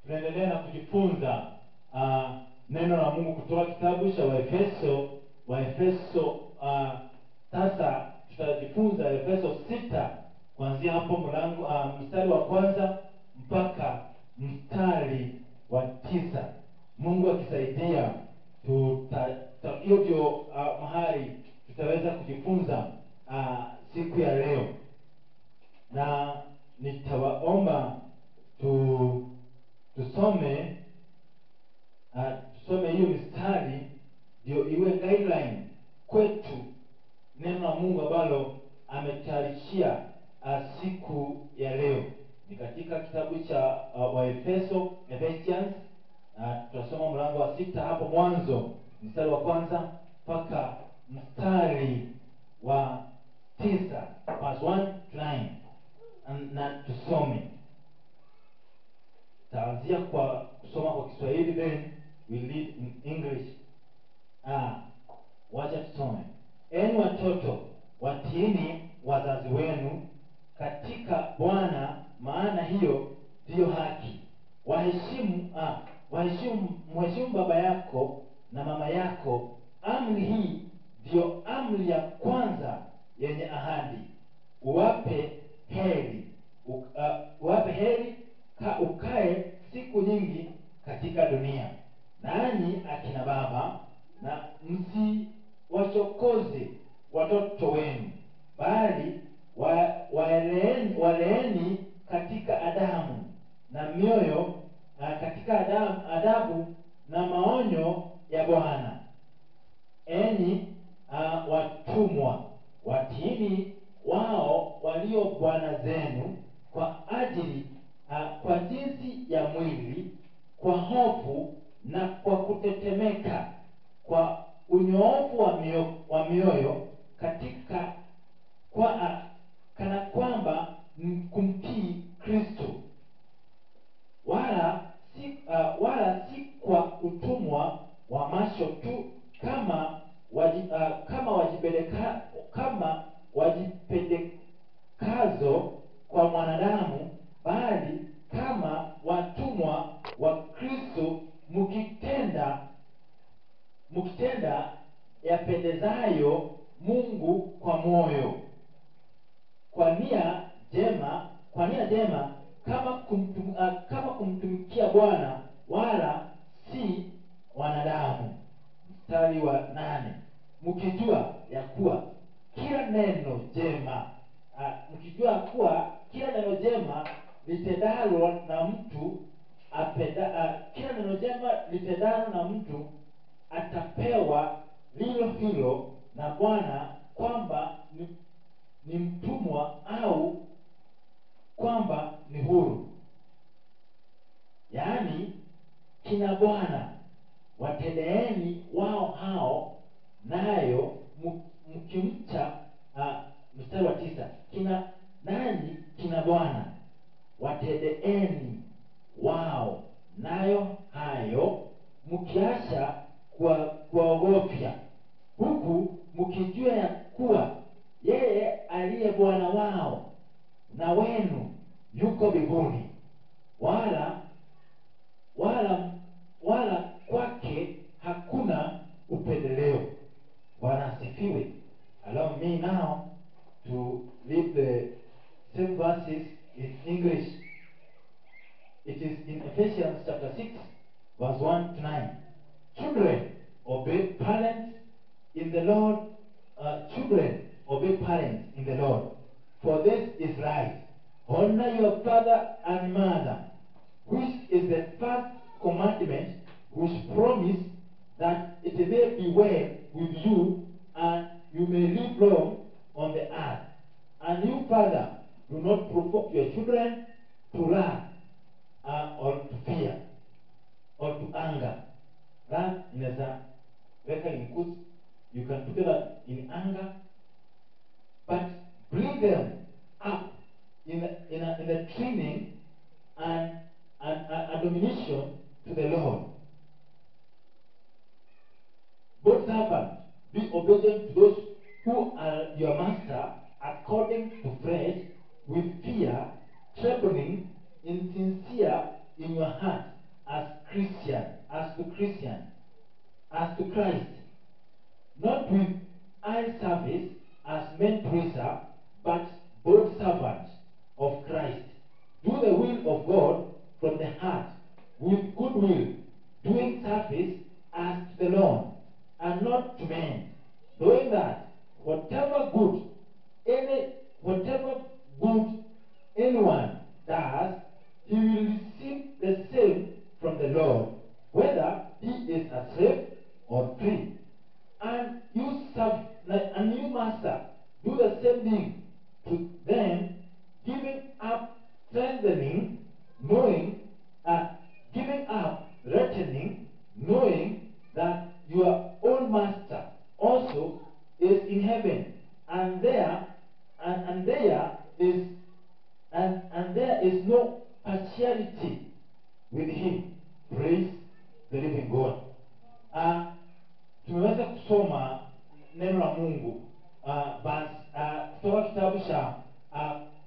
tunaendelea na kujifunza neno la Mungu kutoka kitabu cha Waefeso. Sasa tutajifunza Efeso 6 kuanzia hapo mstari wa kwanza mpaka mstari wa 9. Mungu akisaidia hiyo ndio mahali tutaweza kujifunza siku ya leo, na nitawaomba tusome hiyo mistari ndio iwe guideline kwetu, neno la Mungu ambalo ametayarishia siku ya leo. Ni katika kitabu cha Waefeso, Ephesians, tutasoma mlango wa 6 hapo mwanzo mstari wa kwanza mpaka mstari wa 9, verse 1 to 9. Na tusome, taanzia kwa kusoma kwa Kiswahili, then we read in English. Wacha tusome. Enyi watoto, watiini wazazi wenu katika Bwana, maana hiyo ndiyo haki. Mheshimu baba yako na mama yako. Amri hii ndiyo amri ya kwanza yenye ahadi. Uwape heri ukae siku nyingi katika dunia. Nanyi akina baba, na msiwachokoze watoto wenu, bali waleeni katika adabu na mioyo, katika adabu na maonyo ya Bwana. Enyi watumwa, watiini wao walio bwana zenu kwa jinsi ya mwili, kwa hofu na kwa kutetemeka, kwa unyoofu wa mioyo, kana kwamba kumtii Kristo, wala si kwa utumwa wa macho tu, kama wajipendekazo kwa mwanadamu, bali kama watumwa wa Kristo, mkitenda yapendezayo Mungu kwa moyo, kwa nia njema, kama kumtumikia Bwana, wala si wanadamu. Mstari wa 8. Mkijua ya kuwa kila neno jema litendalo na mtu atapewa lilo hilo na Bwana, kwamba ni mtumwa au kwamba ni huru. Yaani kina bwana watendeeni wao hao, nayo mkimcha. Mstari wa 9. Kina bwana watendeeni wao, nayo hayo mkiacha kuwaogofya, huku mkijua ya kuwa yeye aliye Bwana wao na wenu yuko mbinguni, wala kwake hakuna upendeleo. Bwana asifiwe. Allow me now to read the same verses in English. It is in Ephesians chapter 6, verse 1 to 9. Children, obey parents in the Lord. Children, obey parents in the Lord, for this is right. Honor your father and mother, which is the first commandment, which promise that it may be well with you, and you may live long on the earth. And you, father, do not provoke your children to wrath, or to fear, or to anger. That is a very includes. You can put that in anger, but bring them up in the training and admonition to the Lord. Both servants, be obedient to those who are your master, according to flesh, with fear, trembling, insincere in your heart, as Christian, as to Christ, not with eye service as men pleaser, but bold servant of Christ. Do the will of God from the heart, with good will, doing service as to the Lord, and not to men, knowing that whatever good anyone does, he will receive the same from the Lord, whether he is a slave or free. And you master, do the same thing to them, giving up strengthening, giving up retaining, knowing that your own master also is in heaven, and there is no partiality with him. Praise the living God. Tumeweza kusoma neno la Mungu kutoka kitabu cha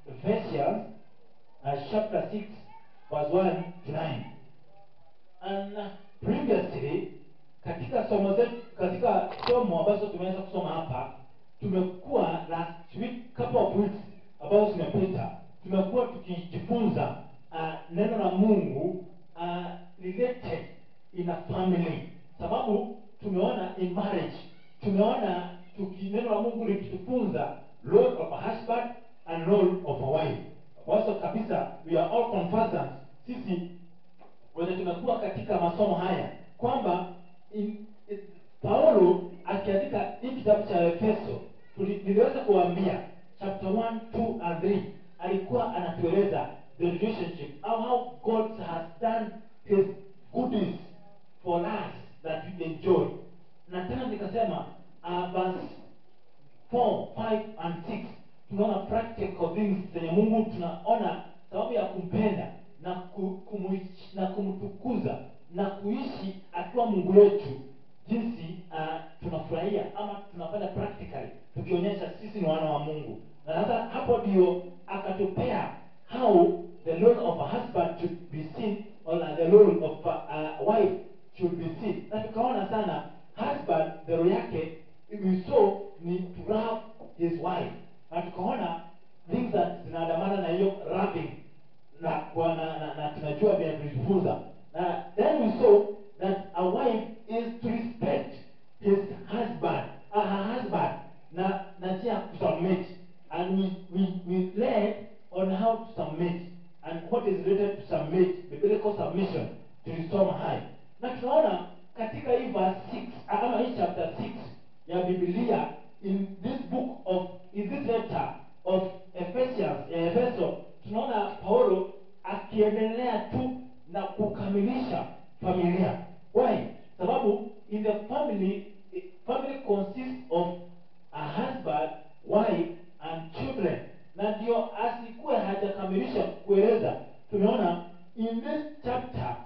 Ephesians chapter 6 verse 1 to 9. And previously katika somo ambazo tumeweza kusoma hapa, tumekuwa last week, couple of weeks ambazo zimepita, tumekuwa tukijifunza neno la Mungu related in a family. Sababu tumeona in marriage, tumeona neno la Mungu likitufunza role of a husband and role of a wife. Also kabisa, we are all conversant sisi wenye tumekuwa katika masomo haya kwamba Paulo akiandika hii kitabu cha Efeso, niliweza kuambia chapter 1, 2 and 3 alikuwa anatueleza the relationship, how God has done his goodies for us that we enjoy. Na tena nikasema verse 4, 5 and 6 tunaona practical things zenye Mungu tunaona sababu ya kumpenda na kumtukuza na kuishi akiwa Mungu wetu, jinsi tunafurahia ama tunafanya practically tukionyesha sisi ni wana wa Mungu. Na sasa hapo ndio akatupea how the role of a husband should be seen, or the role of a wife should be seen. Na tukaona sana husband the role yake we saw ni to love his wife, na tukaona things that zinaandamana na hiyo loving na tunajua vile tulijifunza. Then we saw that a wife is to respect his husband, her husband, na tia kusubmit, and we learned on how to submit and what is related to submit, biblical submission to restore high. Na tunaona katika hii verse 6 ama hii chapter 6 ya Biblia, in this letter of Ephesians, Efeso, tunaona Paulo akiendelea tu na kukamilisha familia. Why? Sababu in the family consists of a husband, wife and children. Na ndio asikuwe hajakamilisha kueleza, tumeona in this chapter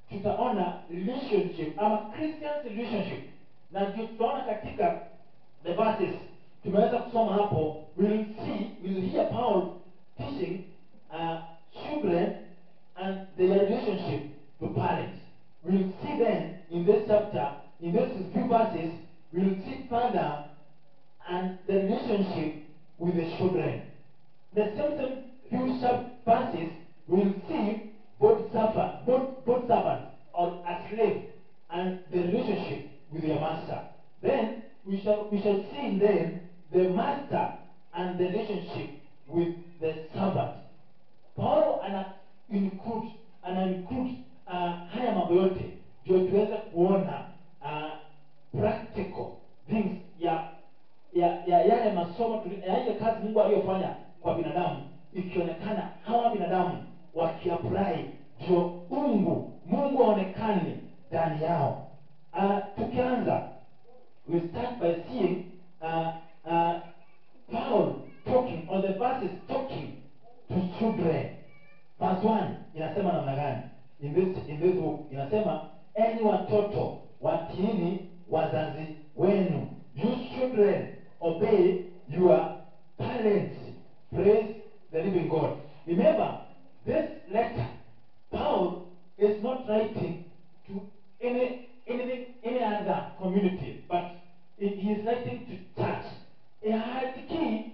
tutaona relationship ama Christian's relationship. Na ndio tutaona katika the verses tumeweza kusoma hapo, we'll hear Paul teaching children and their relationship to parents. We'll see then in this chapter, in these few verses, we'll see father and the relationship with the children. The same few verses, we'll see both servants or a slave and the relationship with their master. Then we shall see then the master and the relationship with the servant. Paulo ana include haya mambo yote ndio tuweze kuona practical things ya yale masomo ya ile kazi Mungu aliyofanya kwa binadamu, ikionekana hawa binadamu wakiapply ndio Mungu aonekane ndani yao. Tukianza, we start by seeing Paul talking, or the verses talking to children. Verse 1 inasema namna gani? In this book inasema, enyi watoto watiini wazazi wenu. You children obey your parents. Praise the living God. Remember, this letter, Paul is not writing to any other community, but he is writing to church. Haandikii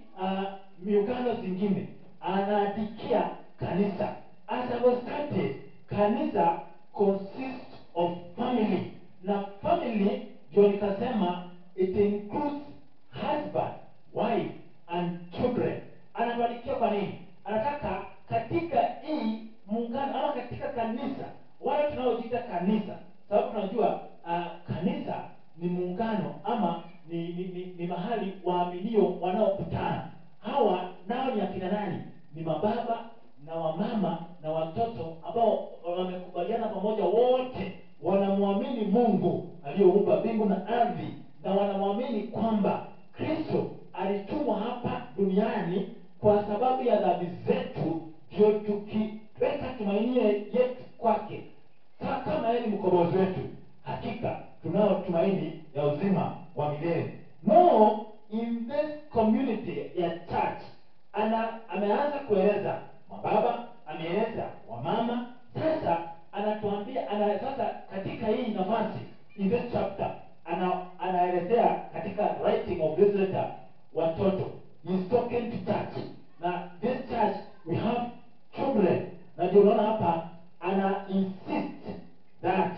miungano zingine, anaandikia kanisa. As I was studying, kanisa consists of family. Na family ndio nikasema it includes husband, wife and children. Anatuandikia kwa nini? Anataka katika hii muungano ama katika kanisa, wale tunaojiita kanisa, sababu tunajua kanisa ni muungano ama ni mahali waaminio wanaokutana. Hawa nao ni akina nani? Ni mababa na wamama na watoto ambao wamekubaliana pamoja, wote wanamwamini Mungu aliyeumba mbingu na ardhi, na wanamwamini kwamba Kristo alitumwa hapa duniani kwa sababu ya dhambi zetu, ndio tukiweka tumaini yetu kwake. Kama yeye ni mkombozi wetu, hakika tunao tumaini ya uzima wa milele. No, in this community ya church, ameanza kueleza mababa, ameeleza wamama. Sasa anatuambia sasa katika hii nafasi, in this chapter, anaelezea katika writing of this letter watoto. He is talking to church. Na this church we have children. Na ndio unaona hapa ana insist that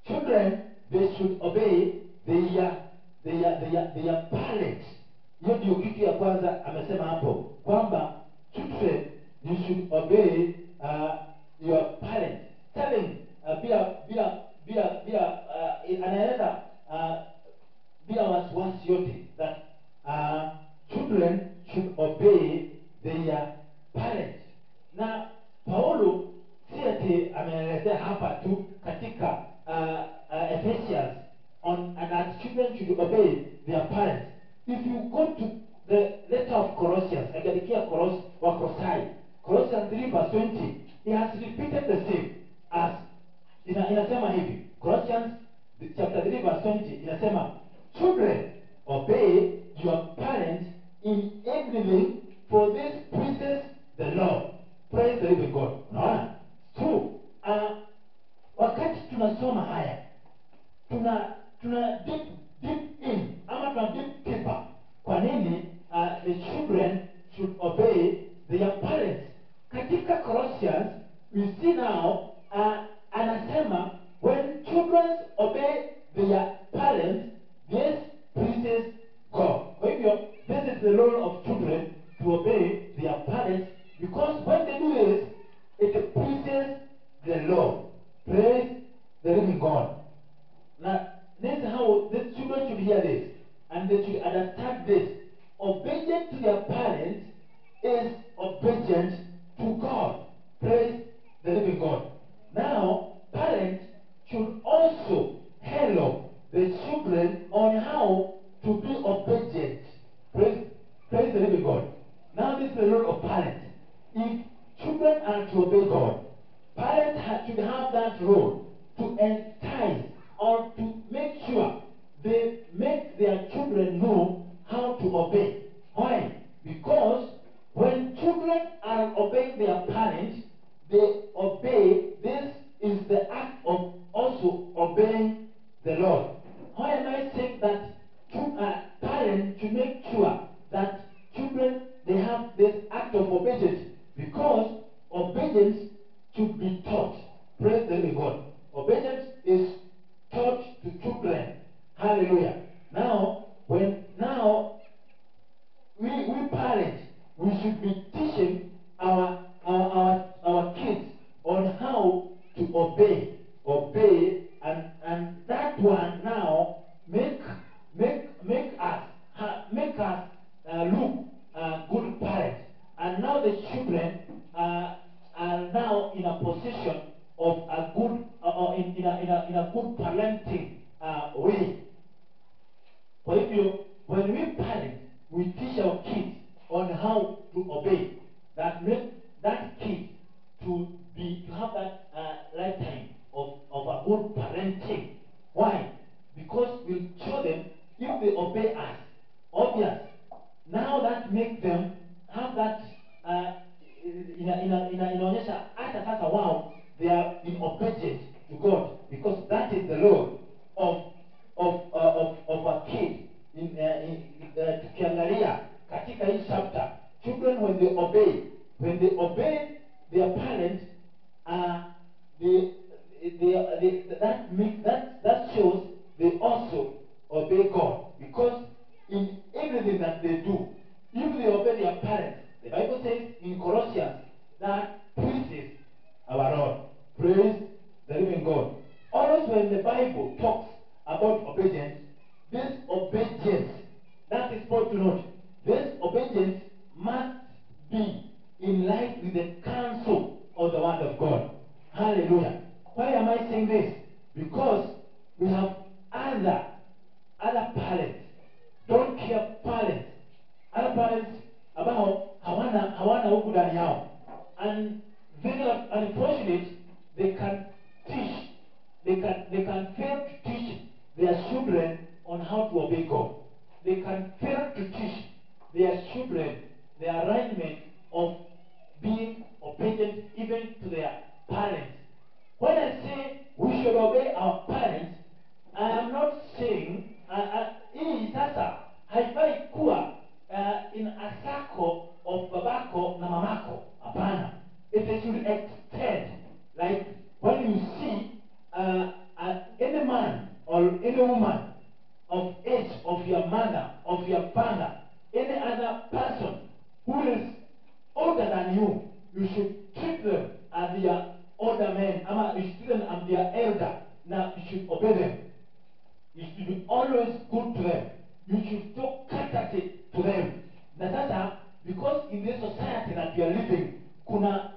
children, they should obey their parents. Hiyo ndio kitu ya kwanza amesema hapo, kwamba children, you should obey your parents. Telling anaeleza bila wasiwasi yote that children should obey their parents. Na Paulo si ati ameelezea hapa tu katika Ephesians and that children should obey their parents. If you go to the letter of Colossians, akiandikia Wakolosai, Colossians 3 verse 20, he has repeated the same as inasema hivi. Colossians chapter 3 verse 20 inasema, children, obey your parents in everything, for this pleases the Lord. Praise the living God. Unaona? True. Wakati tunasoma haya, tuna deep in ama tuna deep deeper. Kwa nini the children should obey their parents? Katika Colossians we see now anasema when children obey their parents, this pleases God. Kwa hivyo, this is the role of children, to obey their parents, because when they do this, it pleases the Lord. Praise the living God. Now, this is how the children should hear this, and they should understand this. Obedience to their parents is obedience to God. Praise the living God. Now, parents should also help the children on how to be obedient. Praise the living God. Now, this is the role of parents. If children are to obey God, parents should have that role to entice or to make sure they make their children know how to obey. Why? Because when children are obeying their parents, they obey. This is the act of also obeying the Lord. Why am I saying that parents should make sure that children, they have this act of obedience? Because obedience should be taught. Praise the living God. Obedience is taught to children. Hallelujah. Now, we parents, we should be teaching our kids on how to obey, and that one now make us look good parents. And now the children are now in a position of a good in a good parenting way. Kwa hivyo, when we parent, we teach our kids on how to obey. That make that kid to have that lifetime of a good parenting. Why? Because we'll show them, if they obey us, obvious. Now that makes them have that inaonyesha hata sasa wao they are in obedience to God, because that is the role of a kid. Tukiangalia katika hii chapter, children when they obey their parents, that shows they also obey God, because in everything that they do, if they obey their parents, the Bible says in Colossians that pleases our Lord. Praise the living God. Always when the Bible talks about obedience, this obedience, that is important to note, this obedience must be in line with the counsel of the word of God. Hallelujah. Why am I saying this? Because we have other parents, don't care parents, other parents ambao hawana huku ndani yao, and very unfortunate, they can fail to teach their children on how to obey God. They can fail to teach their children the arrangement of being obedient even to their parents. When I say we should obey our parents, I am not saying hii sasa haifai kuwa in a circle of babako na mamako. Hapana. It should extend. Like when you see any man or any woman of age of your mother, of your father, any other person who is older than you, you should treat them as their older men. You should treat them as their elder. Now you should obey them. You should be always good to them. You should show courtesy to them. Na sasa, because in this society that we are living, kuna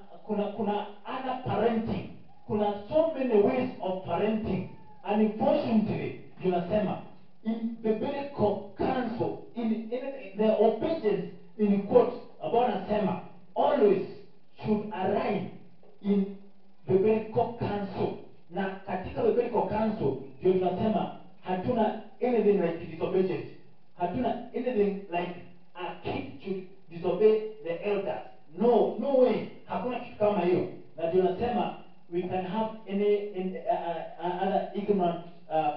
other parenting. Kuna so many ways of parenting. And unfortunately, tunasema, in biblical counsel, in the obedience, in quotes, about nasema, always should align in biblical counsel. Na katika biblical counsel, ndio tunasema, hatuna anything like disobedience. Hatuna anything like a kid should disobey the elders. No way. Hakuna kitu kama hiyo. Na tunasema we can have any other ignorant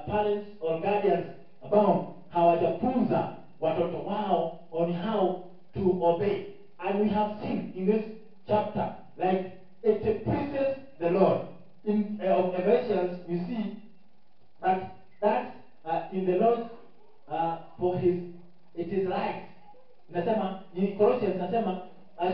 parents or guardians ambao hawajafunza watoto wao on how to obey. And we have seen in this chapter, like it pleases the Lord. In of Ephesians, we see that in the Lord for his, it is right. Nasema in Colossians nasema,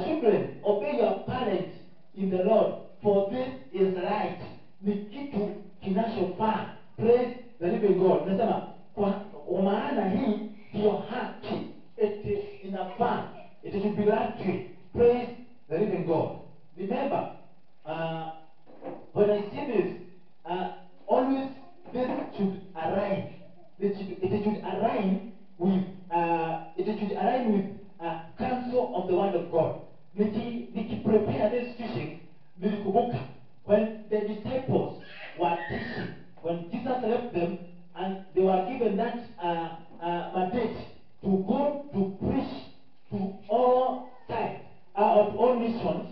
children, obey your parents in the Lord, for this is right. Ni kitu kinachofaa. Praise the living God. Nasema kwa maana hii ndio haki. It is inafaa. It should be right. Praise the living God. Remember, when I see this, always this should align. It should align with counsel of the word of God. Niki prepare this teaching, nilikubuka when the disciples were teaching, when Jesus left them and they were given that mandate to go to preach to all sides, or to all nations,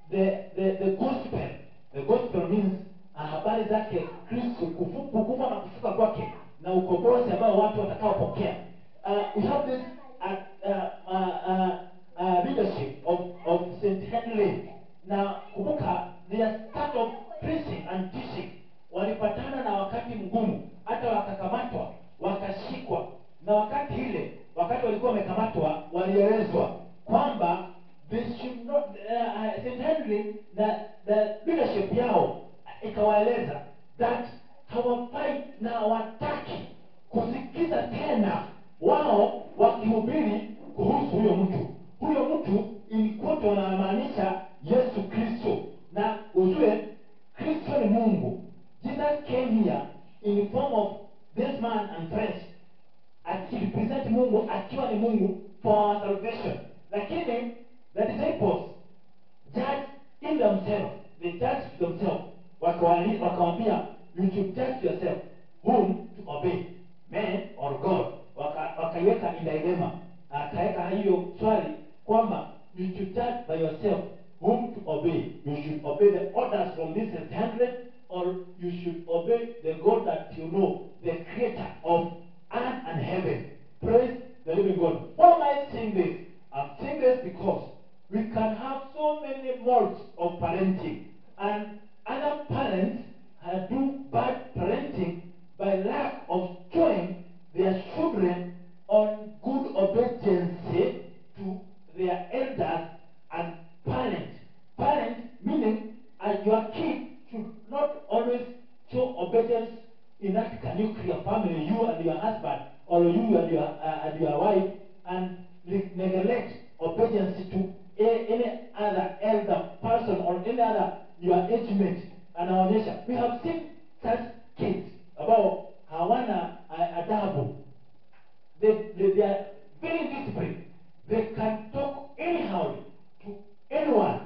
the gospel. The gospel means habari zake Kristo, kufa na kufuka kwake na ukombozi ambao watu watakaopokea. We have this leadership of St. Henry. Na kumbuka, their start of preaching and teaching, walipatana na wakati mgumu, hata wakakamatwa, wakashikwa. Na wakati walikuwa wamekamatwa, walielezwa kwamba they should not, St. Henry na the leadership yao ikawaeleza that hawafai na hawataki kusikiza tena wao wakihubiri kuhusu huyo mtu in quote wanamaanisha Yesu Kristo. Na ujue Kristo ni Mungu. Jesus came here in the form of this man and flesh, akirepresent Mungu, akiwa ni Mungu for our salvation. Lakini the disciples judged in themselves. They judged themselves. Wakawambia, you should judge yourself whom to obey, man or God. Wakaiweka in dilemma. Akaweka hiyo swali kwamba you should judge by yourself whom to obey. You should obey the orders from this St. Henry, or you should obey the God that you know, the creator of earth and heaven. Praise the living God. Why am I saying this? I'm saying this because we can have so many modes of parenting, and other parents do bad parenting by lack of showing their children on good obedience to their elders and parents. Parents meaning your kid should not always show obedience in that nuclear family, you and your husband, or you and your wife, and neglect obedience to any other elder person or any other your age mate. Anaonyesha, we have seen such kids about hawana adabu. They are very disciplined. They can talk anyhow to anyone.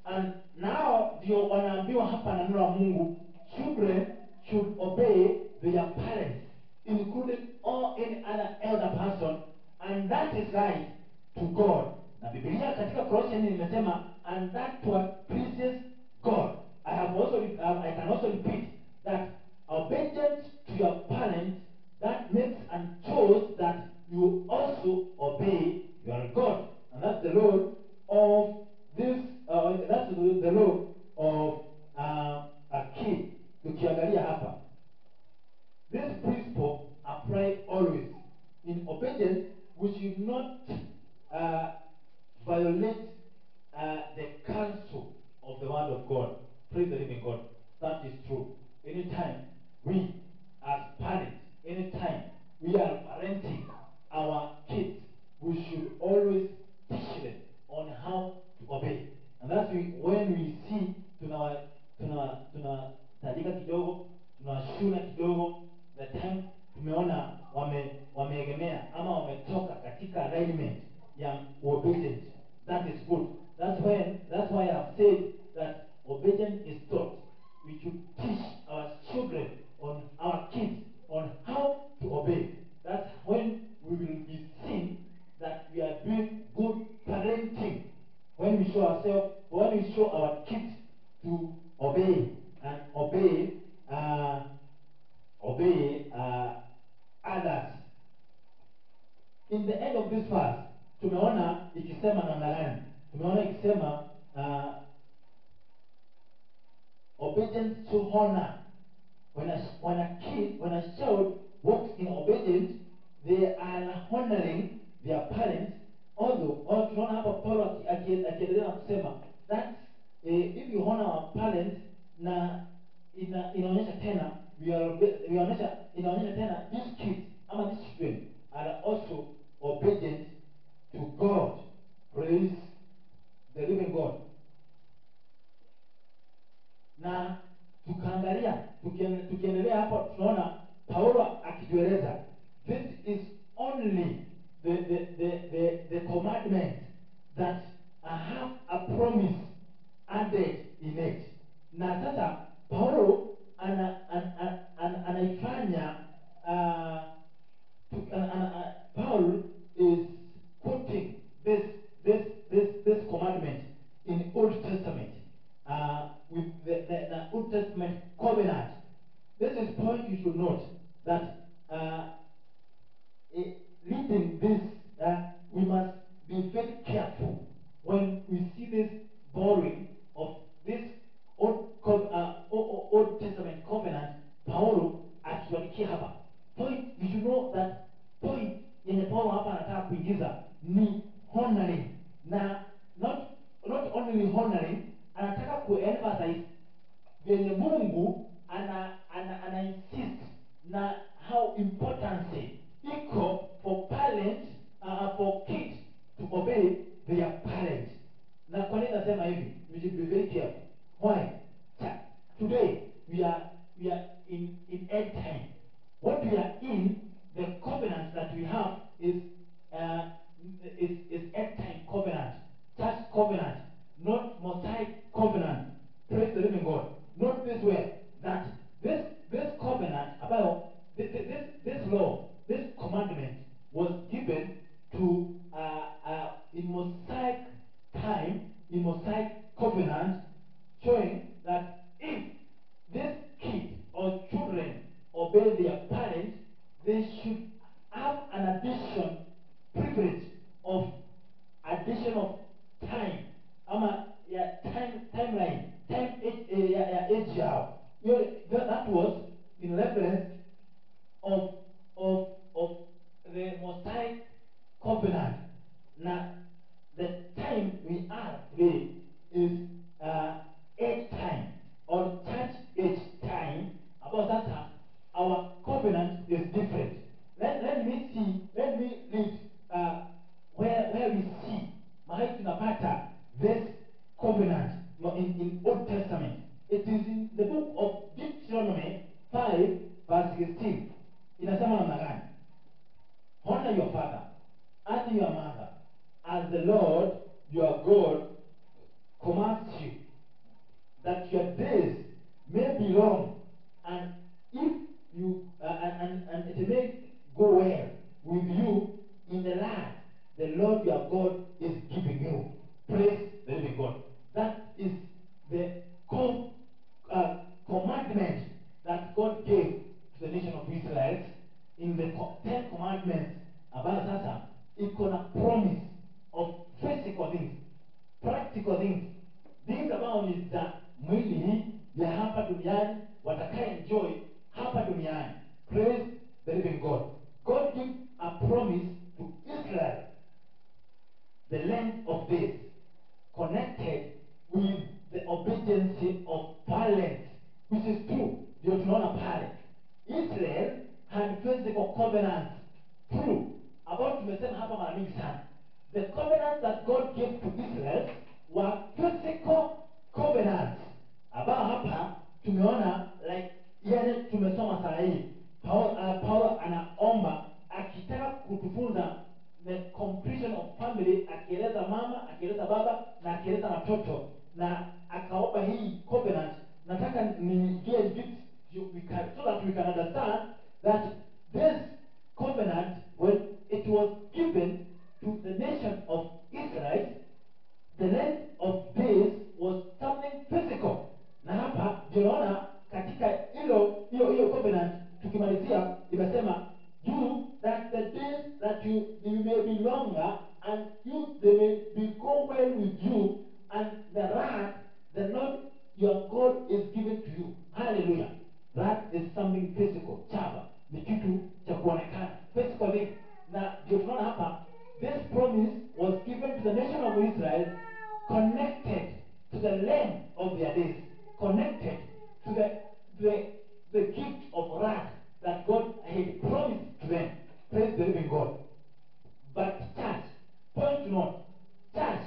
And now ndio wanaambiwa hapa na neno la Mungu, children should obey their parents, including all any other elder person, and that is right to God. Na Biblia katika Colossians imesema, and that what pleases God. I can also repeat that obedience to your parents, that makes and shows that you also obey your God. And that's the Lord of this, that's the Lord of a kid. Tukiangalia hapa, this principle apply always. In obedience, we should not violate the counsel of the word of God. Praise the living God. That is true. Anytime we, as parents, anytime we are parenting our kids, we should always teach them on how to obey. And that's when we see tunawatandika kidogo, tunawashuna kidogo, the time tumeona wameegemea ama wametoka katika alignment ya obedience. That is good. That's why I have said that obedience is taught. We should teach our children, on our kids, on how to obey. That's when we will be seen that we are doing good parenting. When we show our kids to obey and obey others. In the end of this verse, tumeona ikisema namna gani? Tumeona ikisema obedience to honor. When a child walks in obedience, they are honoring their parents. Although tunaona hapa Paulo akiendelea na kusema that if you honor our parents, na inaonyesha tena inaonyesha tena these kids ama these children are also obedient to God. Praise the living God. Na tukiendelea hapa tunaona Paulo akitueleza, this is only the commandment that have a promise added in it. Na sasa Paulo anaifanya Paul is quoting this commandment in Old Testament with the Old Testament covenant. This is point you should note that reading this, we must be very careful when we see this borrowing of this Old Testament covenant. Paulo akituandikia hapa point, you should know that point yenye Paulo hapa anataka kuingiza ni honoring, na not only honoring, anataka kuemphasize venye Mungu ana insist na how importance iko for parents, for kids to obey their parents. Na kwa nini nasema hivi? We should be very careful. Why? Today we are in end time. What we are in, the covenants that we have is end time covenant, church covenant, not Mosaic covenant. Praise the living God. Note this well, that this covenant about this law, this commandment was given to in Mosaic time, in Mosaic covenant, showing that if this that was in reference of of of the Mosaic covenant. Now, the time we are today is age time or church age time. About that, our covenant is different. Let me read where we see mahali tunapata this covenant in Old Testament. It is in the book of Deuteronomy 5 verse 16. Inasema namna gani? Honor your father and your mother, as the Lord your God commands you, that your days may be long, and if you and it may go well with you in the land the Lord your God is giving you. Praise the living God. That is the commandment that God gave to the nation of Israel in the 10 commandments. About sasa iko na promise of physical things, practical things, things ambao ni za mwili hii ya hapa duniani, watakaye enjoy hapa duniani. Praise the living God. God gives a promise to Israel, the length of days connected with the obedience of parents, which is true. Ndio tunaona pale Israel had physical covenants, true, about tumesema hapa mara mingi sana. The covenants that God gave to Israel were physical covenants. Ambao hapa tumeona like yale tumesoma saa hii. Paulo anaomba akitaka kutufunza the completion of family, akieleza mama, akieleza baba na akieleza watoto, na akaomba hii covenant. Nataka nigie vitu so that we can understand that this covenant, when it was given to the nation of Israel, the length of days was something physical. Na hapa ndio naona katika hiyo covenant tukimalizia imesema you that the days that you may be longer, and you they may be go well with you, and the land the Lord your God is given to you. Hallelujah. That is something physical. Chapa ni kitu cha kuonekana, physical thing. Na ndio tunaona hapa this promise was given to the nation of Israel, connected to the length of their days, connected to the gift of wrath that God had promised to them. Praise the living God. But church, point to note, church,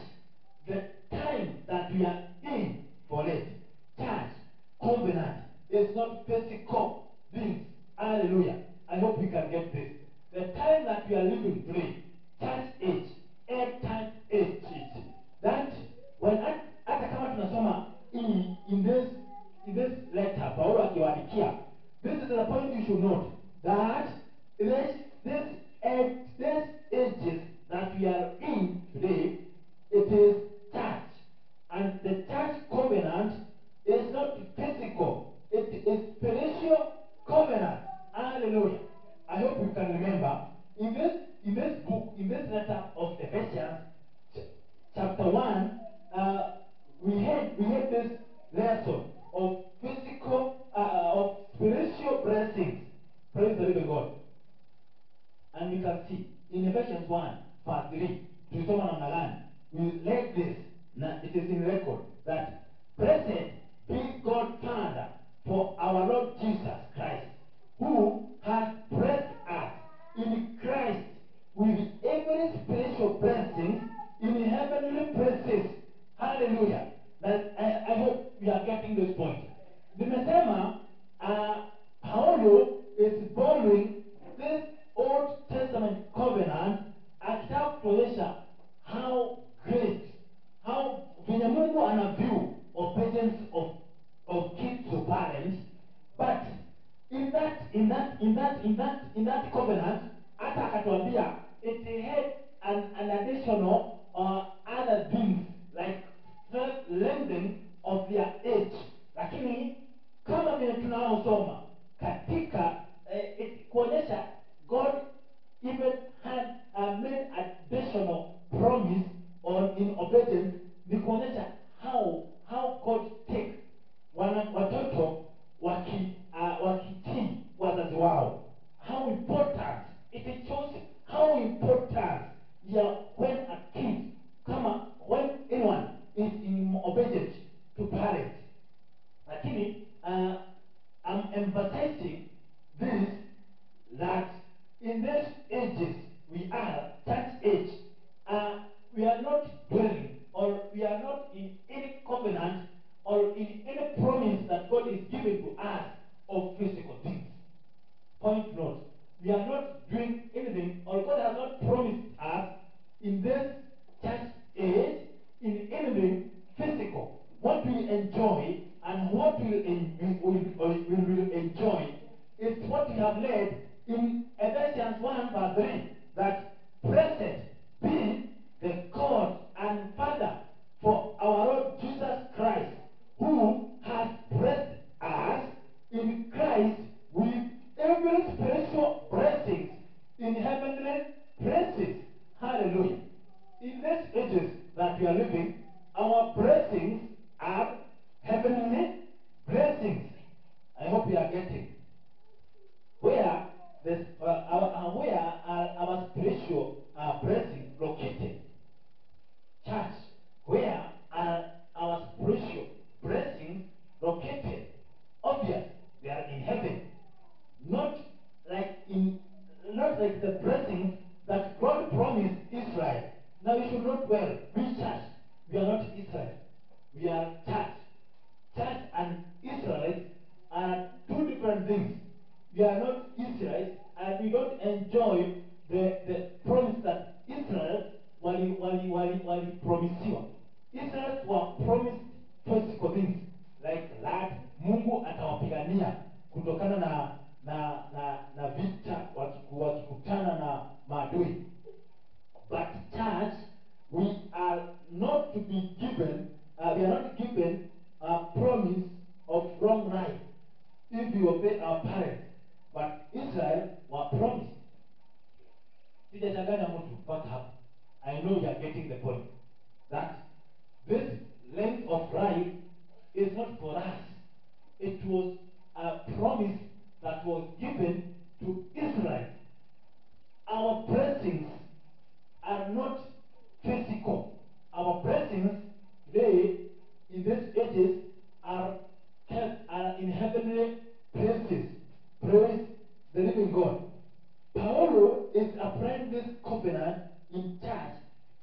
the time that we are in for it, church, covenant is not physical things. Hallelujah. I hope we can get this. The time that we are living today, church age, end time age, that when hata kama tunasoma in this letter Paulo akiwaandikia, this is the point you should note, that this ages that we are in today, it is church, and the church covenant is not physical, it is spiritual covenant. Hallelujah. I hope you can remember in this book, in this letter of Ephesians chapter 1, we had this lesson of physical of spiritual blessings. Praise the living God. And we can see in Ephesians 1 verse 3, tulisoma namna gani we read this. Now it is in record that blessed be God Father for our Lord Jesus Christ, who has blessed us in Christ with every spiritual blessings in heavenly places. Hallelujah. Now, I hope we are getting this point. Nimesema Paulo is borrowing this Old Testament covenant akitaka kutuonyesha how great, how venye Mungu ana view obedience of kids to parents. But in that covenant, hata akatuambia it had an additional other things like lengthening of their age. Lakini kama vile tunaosoma katika kuonyesha God even had made additional promise in obedience, ni kuonyesha how God take watoto wakitii wazazi wao. How important it shows how important when a kid when anyone is in obedient to parents. Lakini I'm emphasizing this, that in these ages we are, church age, we are not dwelling, or we are not in any covenant or in any promise that God is giving to us of physical things. Point note, we are not doing anything, or God has not promised us in this church age in anything physical. What we enjoy and what we will enjoy is what we have read in Ephesians 1 verse 3, that blessed be the God and Father for our Lord Jesus Christ, who has blessed us in Christ with every spiritual blessings in heavenly places. Hallelujah. In these ages that we are living, our blessings are heavenly blessings. I hope you are getting. Where are our spiritual blessings located? Church, where are our spiritual blessings located? Obvious, they are in heaven. Not like the blessings that God promised Israel. Now you should not dwell. We church, we are not Israel. We are church. Church and Israelites are two different things. We are not Israelites, and we don't enjoy the promise that Israel wali promisiwa. Israelites were promised physical things like that Mungu atawapigania kutokana na vita wakikutana na maadui. But church, we are not to be given, we are not given a promise of long life if we obey our parents. But Israel were promised. Sijachanganya mtu mpaka hapo. I know you are getting the point. That this length of life is not for us. It was a promise that was given to Israel. Our blessings are not physical. Our blessings today in these ages are in heavenly places. Praise the living God. Paulo is applying this covenant in church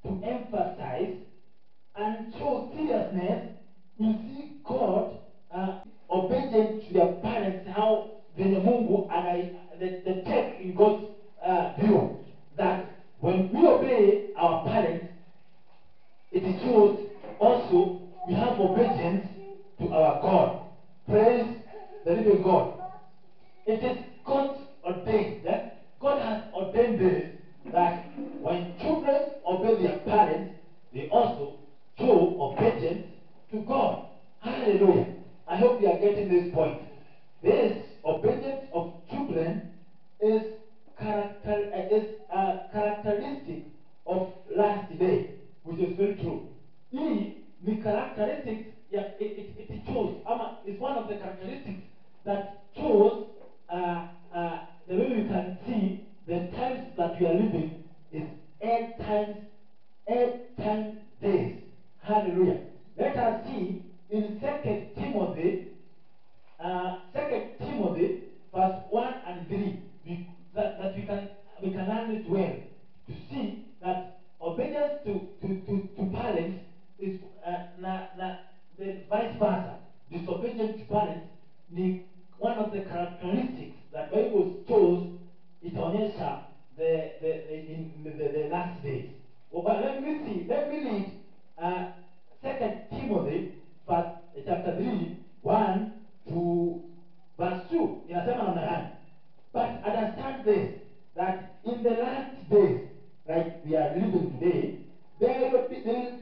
to emphasize and show seriousness. We see God obedient to their parents, how venye Mungu the take in God's view, that when we obey our parents, it shows also we have obedience to our God. Praise the living God. It is God's ordained. Yeah? God has ordained this, that when children obey their parents, they also show obedience to God. Hallelujah. I hope you are getting this point. This obedience of children is a characteristic of last day, which is very true. Hii ni characteristics, it shows, it's one of the characteristics that shows the way we can see the times that we are living is end time days. Hallelujah. Let us see in 2 Timothy, 2 Timothy verse 1 and 3, that we can learn it well, to see that obedience to parents is the vice versa. Disobedience to parents ni one of the characteristics that Bible shows itaonyesha in the last days. Well, but let me read 2 Timothy chapter 3 1 to verse 2. Inasema namna gani? But understand this, that in the last days, like we are living today, there will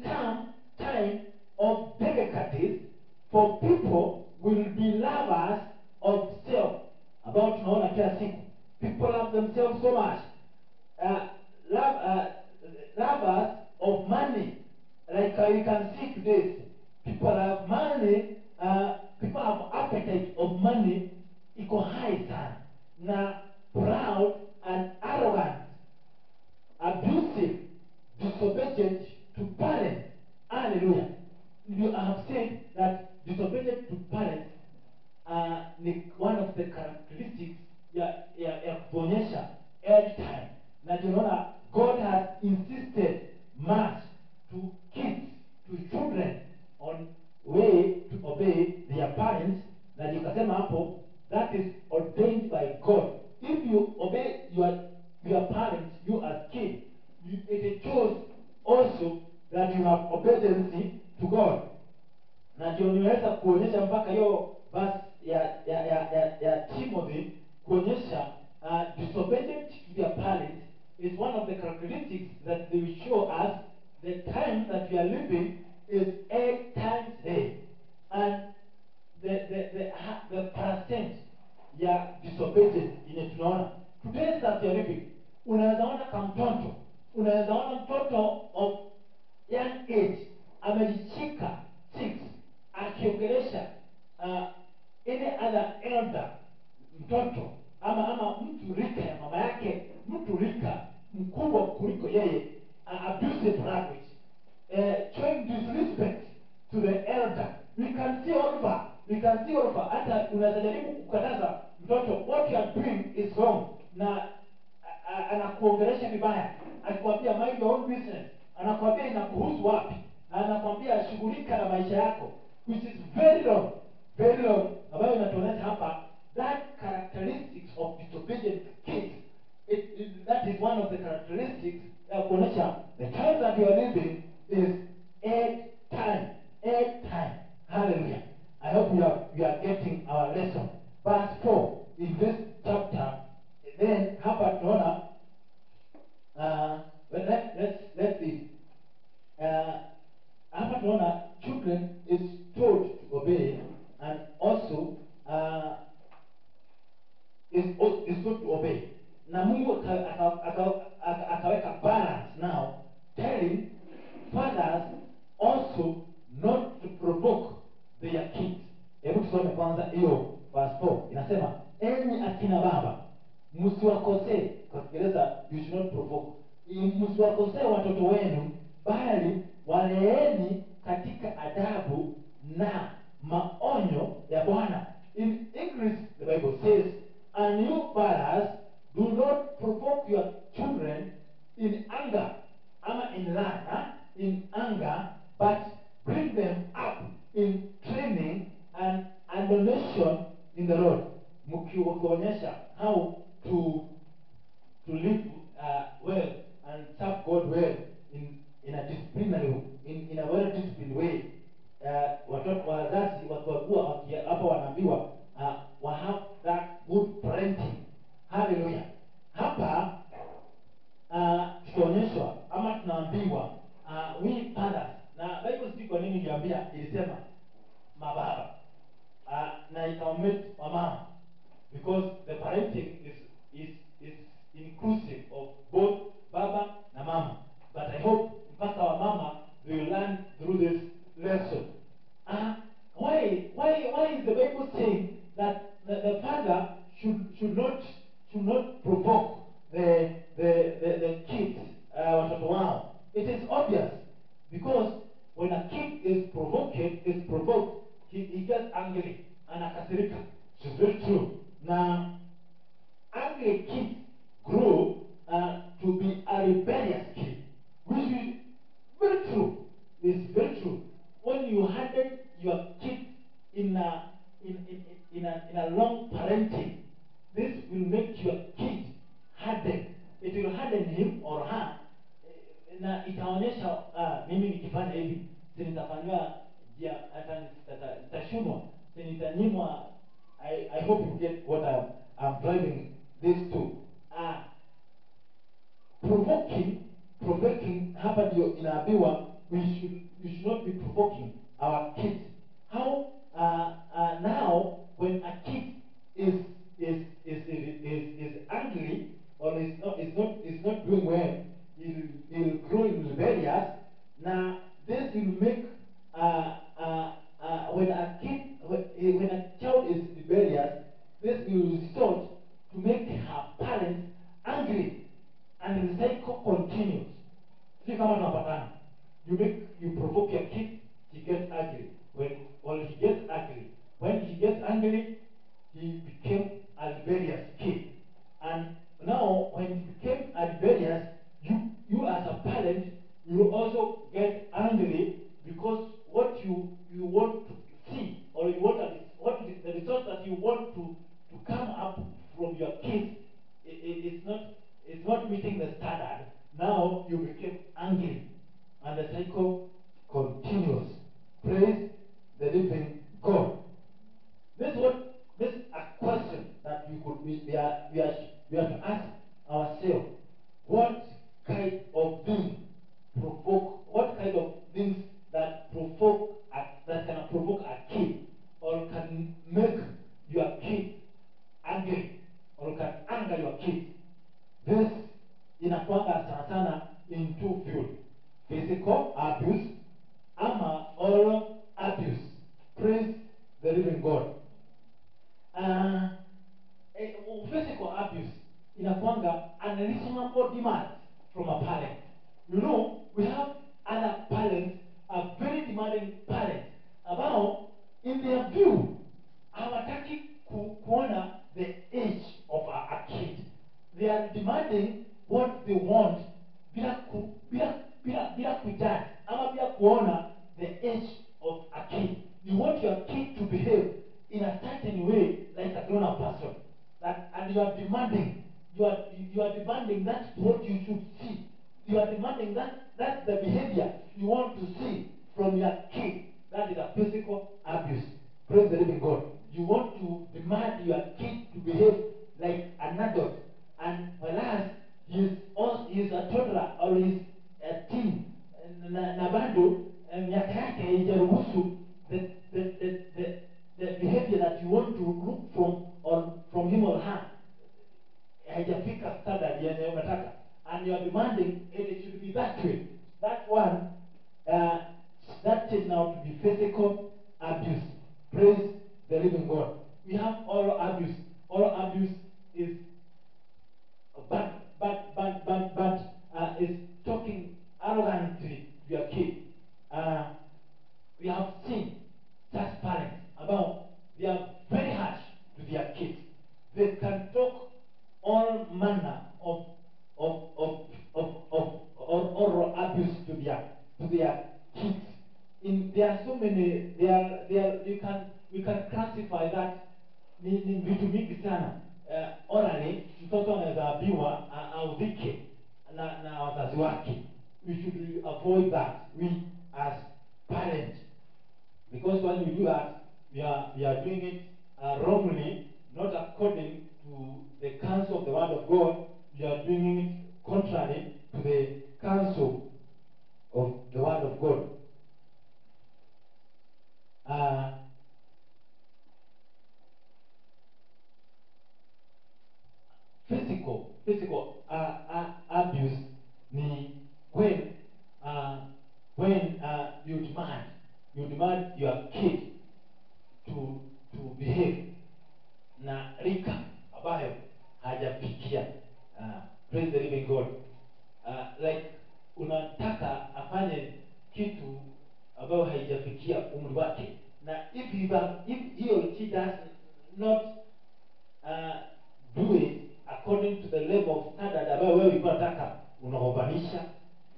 come time of difficulties, for people will be lovers of self. About tunaona kila siku, people love themselves so much, lovers of money. Like you can see today, people have money, people have appetite of money iko high sana, na proud and arrogant, abusive, disobedient to parents. Hallelujah. You have said that disobedient to parents ni one of the characteristics ya kuonyesha every time, na tunaona God has insisted much to kids, to children, on way to obey their parents, na nikasema hapo that is ordained by God. If you obey your parents, you as kids, it shows also that you have obedience to God. Na ndio niweza kuonyesha mpaka hiyo verse ya Timothy kuonyesha disobedient to their parents is one of the characteristics that they will show us the time that we are living is 8 times a day, and the percent ya disobedience yenye tunaona today's that we are living. Unaweza ona kamtoto, unaweza ona mtoto of young age amejishika 6 akiongelesha any other elder, mtoto ama mtu rika ya mama yake, mtu rika mkubwa kuliko yeye, abusive language, showing disrespect to the elder. We can see all over. Hata unaweza jaribu kukataza mtoto, what you are doing is wrong, na anakuongelesha vibaya, akikwambia mind your own business, anakwambia inakuhusu wapi, anakwambia shughulika na maisha yako, which is very wrong, ambayo inatuonyesha hapa that characteristics of disobedient kids. That is one of the characteristics ya kuonyesha the time that you are living is 8 time. Hallelujah. I hope you are getting our lesson. Verse 4 in this chapter, then hapa tunaona let's see. Hapa tunaona children is told to obey, and also is told to obey. Na Mungu akaweka balance now, telling fathers also not to provoke their kids. Hebu tusome kwanza hiyo verse 4. Inasema, enyi akina baba msiwakosee, kwa Kiingereza you should not provoke, msiwakosee watoto wenu, bali waleeni katika adabu na maonyo ya Bwana. In English the Bible says, and you fathers, do not provoke your children in anger, ama in wrath, in anger, but bring them up in training and admonition in the Lord. Mkionyesha how to live well and serve God well in a disciplinary, in a very disciplined way. Watoto wazazi wakiwagua hapa wanaambiwa wa have that good parenting. Hallelujah. Hapa tukionyeshwa ama tunaambiwa we fathers, na Bible sijui kwa nini ilisema mababa na ikaomit wamama, because the parenting is inclusive of both baba na mama, but I hope mpaka wa mama they will learn through this lesson. Why is the Bible saying that the father should not provoke the kids, watoto wao? It is obvious, because when a kid is provoked, he gets angry, anakasirika. Which is very true. Now, angry kids grow to be a rebellious kid, which is very true. It's very true. When you harden your kid in a long parenting, this will make your kid harden. It will harden him or her, na itaonyesha mimi nikifanya hivi nitafanywa hata nitashunwa, nitanyimwa. I hope you get what I'm driving this to. Provoking hapa ndio inaambiwa we should not be provoking our kids. How now when a kid is angry or is not doing well, he'll grow in rebellious. Now this will make when a child is rebellious, this will resort to make her parents angry, and the cycle continues. See kama tunapatana. You provoke your kid, he gets angry. When he gets angry, when he gets angry, he became a rebellious kid. And now when he became a rebellious, you as a parent, you will also get angry because what you want to see, or you want the result that you want to come up from your kids, it's not meeting the standard. Now you became angry, and the cycle continues. Praise the living God. This is a question that we are to ask ourselves. What kind of thing what kind of things that can provoke a kid, or can make your kid angry, or can anger your kid? This inakwanga sana sana in two fields: physical abuse ama oral abuse. Praise the living God. Physical abuse inakwanga unreasonable demands from a parent. You know, we have other parents, a very demanding parents, about in their view hawataki kuona the age of a kid. They are demanding what they want bila kujudge ama bila kuona the age of a kid. You want your kid to behave in a certain way, like a grown-up person, and you are demanding that's what you should see. You are demanding that's the behavior you want to see from your kid. That is a physical abuse. Praise the living God. You want to demand your kid to behave like an adult, and whereas he is a toddler or he is a teen, na bado miaka yake haijaruhusu the behavior that you want to look from him or her haijafika standard yenye unataka, and you are demanding it should be that way. That one, that is now to be physical abuse. Praise the living God. We have oral abuse. Oral abuse is is talking arrogantly to your kid. We have seen such parents about they are very harsh to their kids. They can talk all manner of oral abuse to their kids. There are so many. We can classify that ni vitu mingi sana. Orally, mtoto anaweza ambiwa audhike na wazazi wake. We should avoid that, we as parents, because when we do that, we are doing it wrongly, not according to the counsel of the Word of God. We are doing it contrary to the counsel of the Word of God. Physical abuse ni when you demand your kid to behave na rika ambayo hajafikia. Praise the living God. Like unataka afanye kitu ambayo haijafikia umri wake, na if he or she does not do it according to the level of standard ambayo wewe ulikuwa unataka, unagombanisha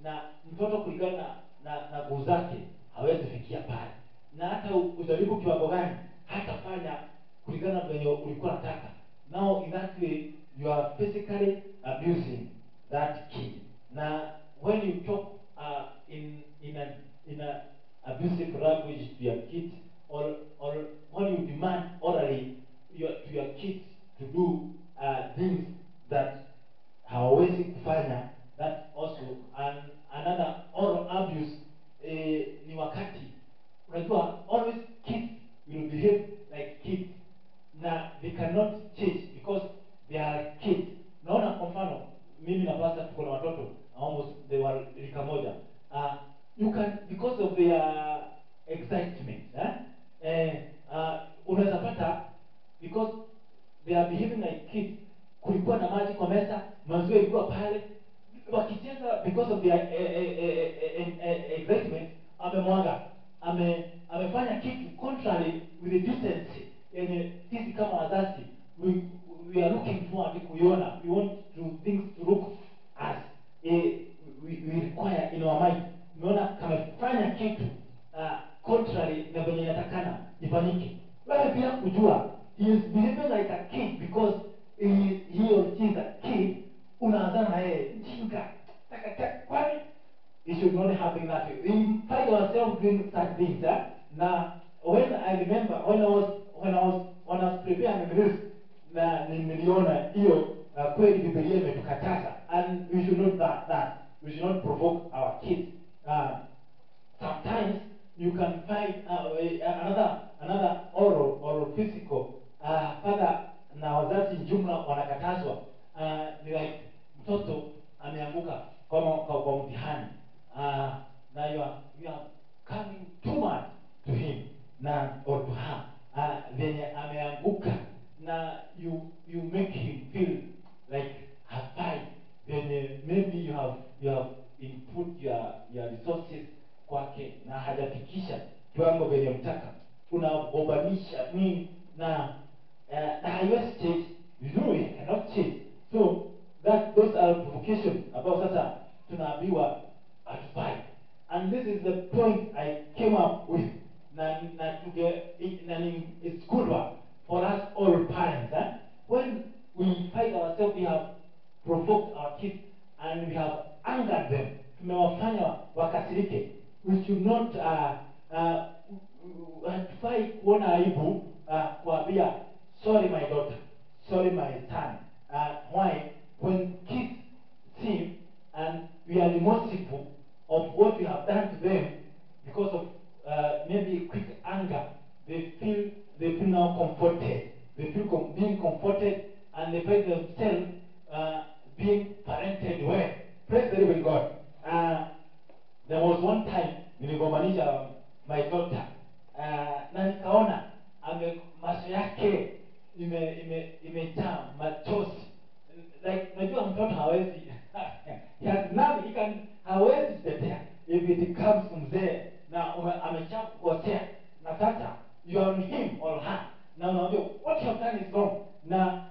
na mtoto kulingana na nguvu zake hawezi fikia pale, na hata ujaribu kiwango gani hatafanya kulingana venye ulikuwa unataka. Now in that way you are physically abusing that kid. Now when you talk in an abusive language to your kids, or when you demand orally to your kids to do things that hawawezi kufanya, that also another oral abuse. Ni wakati unajua always kids will behave like kids, na they cannot change because they are kids. Naona kwa mfano mimi na pastor tuko na watoto almost they were rika moja. You can, because of their excitement, unaweza pata because they are behaving like kids. Kulikuwa na maji kwa meza, maziwa ilikuwa pale, wakicheza because of their excitement. Amemwaga, amefanya kitu contrary with the decency yenye sisi kama wazazi we are looking forward kuiona. We want to things to look as we require in our mind. Umeona kamefanya kitu contrary na venye inatakana ifanyike. Wewe bila kujua he is behaving like a kid because he or she is a kid. Unaanza na yeye mjinga kwani it should not happen that way. We find ourselves doing such things. Now, when I remember when I was preparing this, na niliona hiyo kweli Biblia imetukataza, and we should not that we should not provoke our kids. Sometimes you can find another oral or physical father na wazazi jumla wanakatazwa. Ni like mtoto ameanguka kwa mtihani, na you are coming too much to him na or to her, venye ameanguka na you make him feel like hafai, venye maybe you have input your resources kwake na hajafikisha kiwango venye mtaka, unagobanisha nini na haiwezi change. You know he cannot change. So those are provocations about sasa tunaambiwa atufai. And this is the point I came up with. It's good one for us all parents. When we find ourselves, we have provoked our kids and we have angered them, tumewafanya wakasirike, we should not hatufai kuona aibu kuambia sorry my daughter, sorry my son. Why? When kids see and we are remorseful of what we have done to them because of maybe quick anger, they feel now comforted. They feel being comforted, and they find themselves being parented well. Praise the living God. There was one time niligomanisha my daughter, na nikaona macho yake imejaa machozi. Like unajua mtoto hawezi he has nothing, he can hawezi tetea if it comes mzee na ameshakukosea na sasa you are on him or her, na unaambia what you have done is wrong, na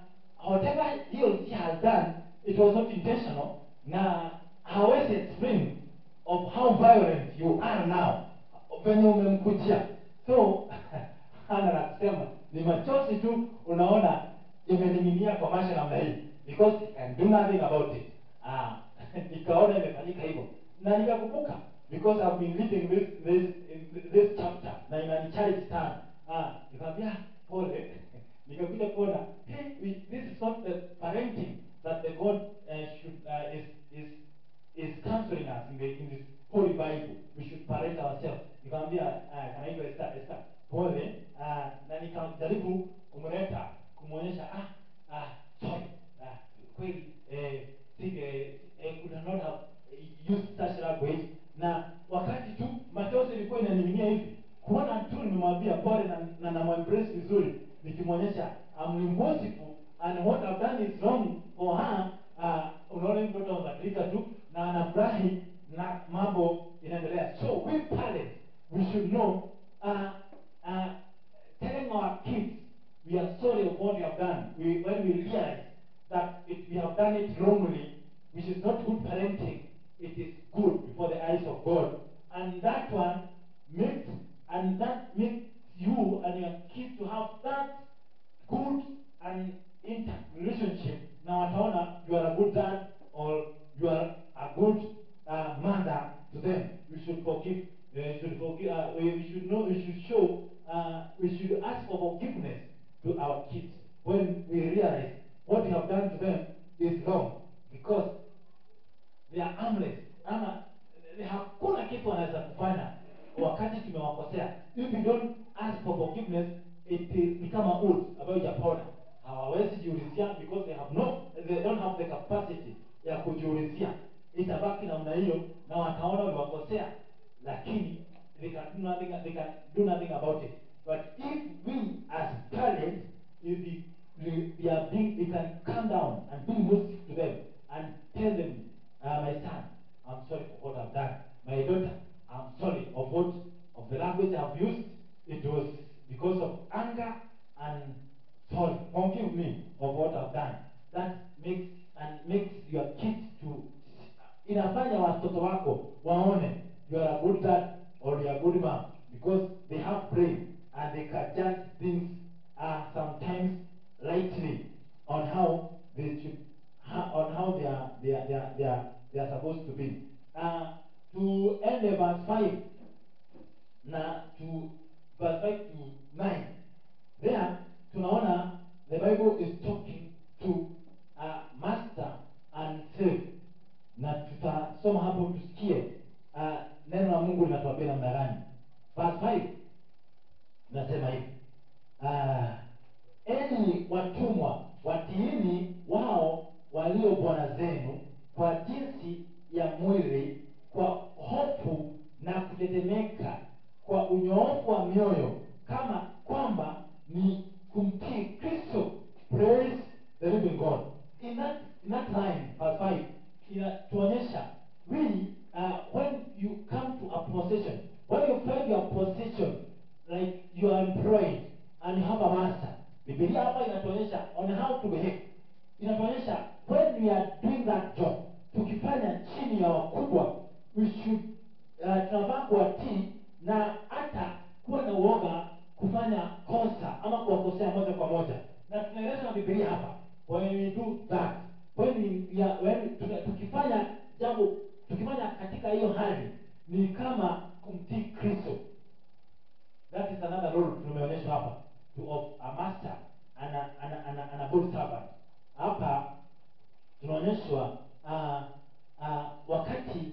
whatever he or she has done it was not intentional, na hawezi explain of how violent you are now venye umemkujia. So hana la kusema, ni machozi tu unaona imening'inia kwa macho namna hii because he can do nothing about it. Nikaona imefanyika hivyo na nikakumbuka because I've been reading this chapter na inanichallenge sana. Nikamwambia pole nikakuja kuona hey, this is not the parenting that the God should is counseling us in this holy Bible. We should parent ourselves. Nikamwambia kanaitwa Esther pole, na nikajaribu kumuonyesha sorry, kweli could not have used such language, na wakati tu machozi ilikuwa inaning'inia hivi kuona tu nimemwambia pole na namwembrace vizuri, nikimuonyesha I'm remorseful and what I've done is wrong for her. Unaona mtoto anabadilika tu na anafurahi na mambo inaendelea. So we parents, we should know telling our kids we are sorry of what we have done. When we realize that we have done it wrongly, which is not good parenting, it is good before the eyes of God. And that one makes you and your kids to have that good and intact relationship. Now wataona you are a good dad or you are a good mother to them. We should forgive. We should know. We should show. We should ask for forgiveness to our kids when we realize what we have done to them is wrong, because they are harmless. Hakuna kitu anaweza kufanya wakati tumewakosea. If you don't ask for forgiveness, it is become a wood about Japona. Hawawezi jiulizia because they don't have the capacity ya kujiulizia. Itabaki namna hiyo na wataona uliwakosea, lakini they can do nothing about it. But if we as parents, if we we can calm down and be merciful to them and tell them, my son, I'm sorry for what I've done. My daughter, I'm sorry of the language I've used. It was because of anger, and sorry, forgive me of what I've done. That makes your kids to, inafanya watoto wako waone you are a good dad or you are a good mom, because they have brain and they can judge things sometimes lightly on how they should, on how they are supposed to be. To end verse 5 na to verse 5 to 9, there tunaona the Bible is talking to master and slave, na tutasoma hapo tusikie neno la Mungu linatuambia namna gani. Verse 5 nasema hivi, enyi watumwa watiini wao walio bwana zenu kwa jinsi ya mwili, kwa hofu na kutetemeka, kwa unyoofu wa mioyo, kama kwamba ni kumtii Kristo. Praise the living God. In that line, verse 5, inatuonyesha we, when you come to a position, when you find your position, like you are employed and you have a master, Biblia hapa inatuonyesha on how to behave. Inatuonyesha when we are doing that job, tukifanya chini ya wakubwa, we should tunafaa kuwatii na hata kuwa na uoga kufanya kosa ama kuwakosea moja kwa moja. Na tunaeleza na Biblia hapa, when we do that, tukifanya jambo, tukifanya katika hiyo hali, ni kama kumtii Kristo. That is another role tumeonyeshwa hapa, of a master and a good servant. Hapa tunaonyeshwa wakati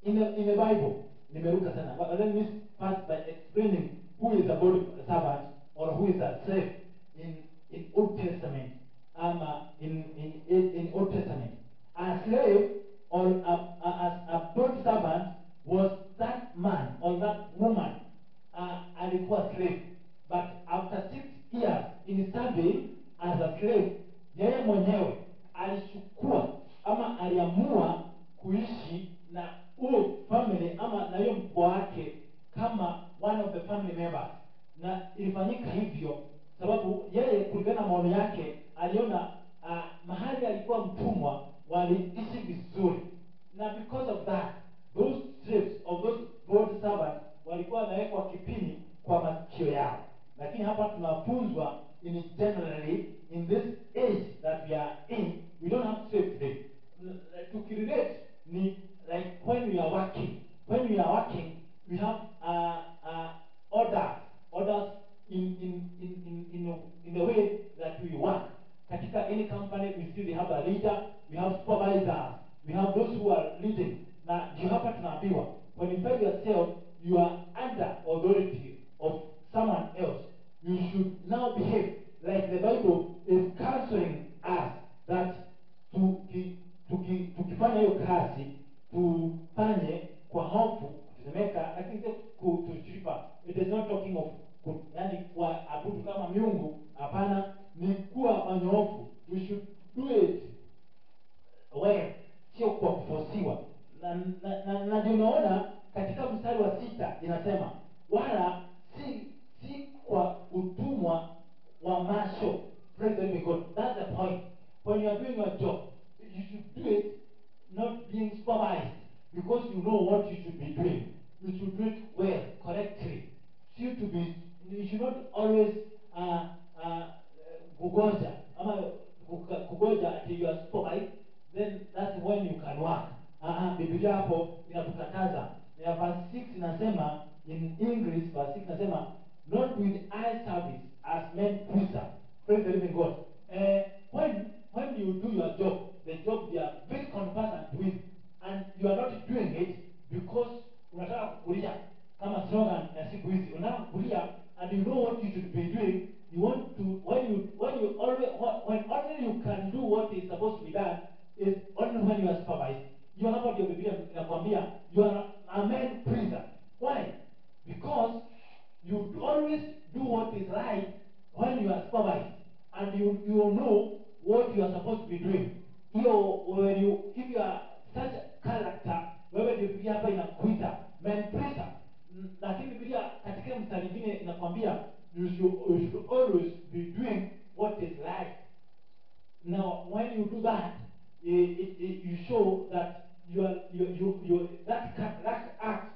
in the Bible, nimeruka sana, but let me start by explaining who is a good servant or who is a slave in Old Testament. In Old Testament, a slave or a bond servant was that man or that woman alikuwa slave, but after 6 years in serving as a slave, yeye mwenyewe alichukua ama aliamua kuishi na huo family ama na hiyo mkubwa wake kama one of the family members. Na ilifanyika hivyo sababu yeye kulingana na maono yake aliona mahali alikuwa mtumwa waliishi vizuri, na because of that those slaves of those bond servants walikuwa wanawekwa kipini kwa masikio yao. Lakini hapa tunafunzwa generally in this age that we are in, we don't have slaves today. To relate ni like when we are working, we have orders in the way that we work. Katika any company we see they have a leader, we have supervisors, we have those who are leading. Na ndio hapa tunaambiwa when you find yourself you are under authority of someone else, you should now behave like the Bible is counseling us that tukifanya hiyo kazi tufanye kwa hofu, kutetemeka, lakini sio kushirifa. It is not talking of yani kuabudu kama miungu, hapana, ni kuwa wanyoofu. We should do it well, sio kwa kufosiwa. Na ndio unaona katika mstari wa 6 inasema wala si kwa utumwa wa masho. Praise the living God. That's the point. When you are doing your job, you should do it not being supervised, because you know what you should be doing. You should do it well, correctly. You should not always kugoja until you are supervised, then that's when you can work. Biblia hapo inatukataza. Verse 6 inasema in English, verse 6 inasema not with eye service as men pleaser. Praise the living God. When you do your job, the job you are very conversant with, and you are not doing it because unataka kukulia kama slogan ya siku hizi, unataka kukulia and you know what you should be doing. You want to, when only you can do what is supposed to be done is only when you are supervised. You hapo ndio Biblia inakwambia you are a man pleaser. Why? Because you always do what is right when you are supervised, and you know know what you are supposed to be doing. If you are such a character, wewe ndio Biblia hapa inakuita man preacher. Lakini Biblia katika mstari mwingine inakwambia you should always be doing what is right. Now, when you do that, you show that that act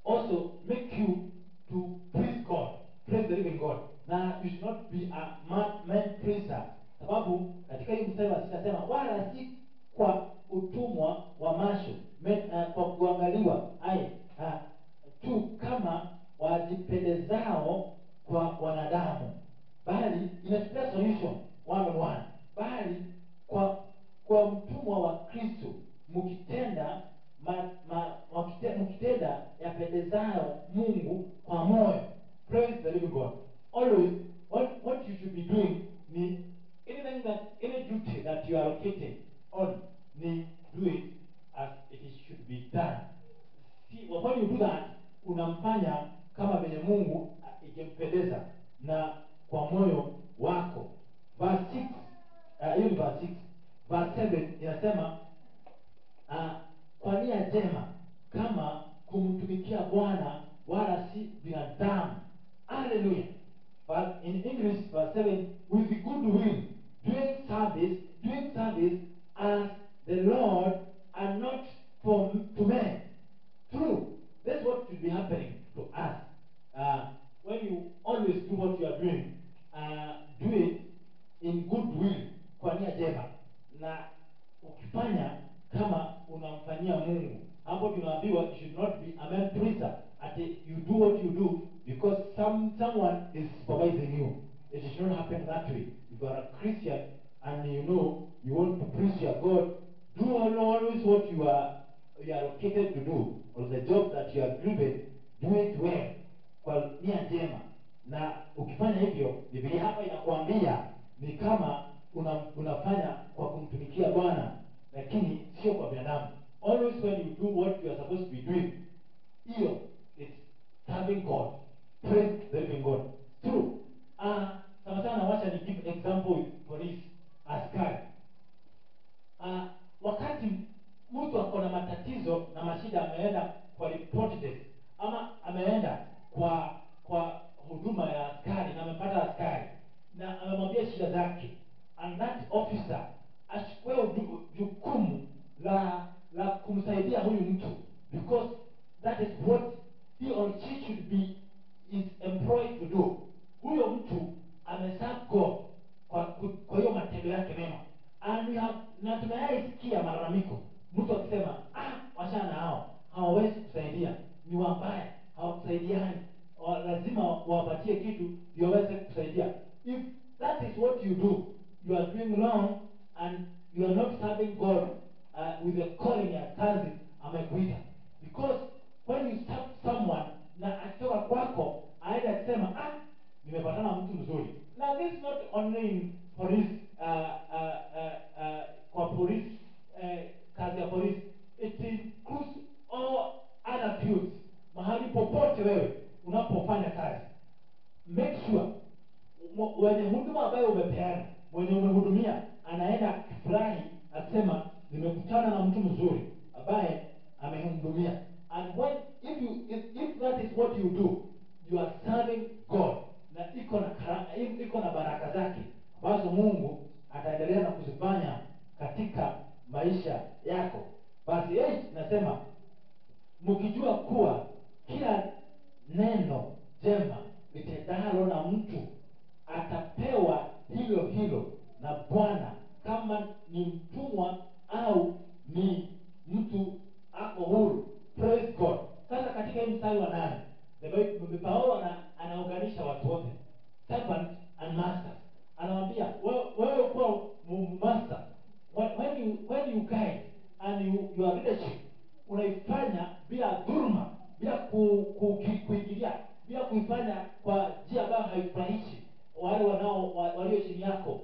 also make you to praise God, praise the living God. Now, you should not be a man praiser. Sababu katika hiyo mstari wa 6 nasema wala si kwa utumwa wa macho, kwa kuangaliwa tu kama wajipendezao kwa wanadamu, bali inatupea solution one on one, bali kwa mtumwa wa Kristo mkitenda mkitenda yapendezayo Mungu kwa moyo. Praise the living God. Always what you should be doing ni any duty that you are located on, ni do it as it should be done. See, when you do that, unamfanya kama venye Mungu ikempendeza na kwa moyo wako. Verse 6, hiyo ni verse 6. Verse 7 inasema kwa nia njema kama kumtumikia Bwana wala si binadamu. Hallelujah. But in English, verse 7, with the good will, doing service as the Lord and not to men. True. That's what should be happening to us. When you always do what you are doing, do it in good will, kwa nia njema. Na ukifanya kama unamfanyia Mungu, hapo tunaambiwa you should not be a man pleaser. You do what you do because someone is supervising you. It should not happen that way. If you are a Christian and you know you want to please your God, do always what you are located to do, or the job that you are given, do it well, kwa nia njema. Na ukifanya hivyo, Biblia hapa inakuambia ni kama unafanya kwa kumtumikia Bwana, lakini sio kwa binadamu. Always when you do what you are supposed to be doing, hiyo it's serving God. Praise the living God. True. Sana wacha ni give example with police, askari. Wakati mtu ako na matatizo na mashida, ameenda kwa report desk ama ameenda kwa huduma ya askari na amepata askari na amemwambia shida zake, and that officer achukue jukumu la kumsaidia huyu mtu, because that is what he or she should be is employed to do. Huyo mtu ameserve God kwa hiyo matendo yake mema. And we have, na tumeyaisikia malalamiko, mtu akisema washana hao hawawezi kusaidia, ni wabaya, hawakusaidiani, lazima wapatie kitu ndio waweze kusaidia. If that is what you do, you are doing wrong and you are not serving God with the calling ya kazi amekuita. Because when you serve someone na akitoka kwako aende akisema nimepatana mtu mzuri. Now this is not only in police, kwa police, kazi ya police, it includes all other fields. Mahali popote wewe unapofanya kazi, make sure wenye huduma ambayo umepeana, mwenye umehudumia anaenda akifurahi akisema nimekutana na mtu mzuri ambaye amehudumia. And if that is what you do, you are serving God, na iko na baraka zake ambazo Mungu ataendelea na kuzifanya katika maisha yako. Verse 8 nasema mkijua kuwa kila neno jema litendalo na mtu atapewa hilo na Bwana, kama ni mtumwa au ni mtu ako huru. Praise God. Sasa katika hii mstari wa 8, Paulo anaunganisha watu wote, servant and masters. Anawaambia wewe uko master, when you guide and your leadership unaifanya bila dhulma, bila kuingilia, bila kuifanya kwa njia ambayo haifurahishi wale walio chini yako.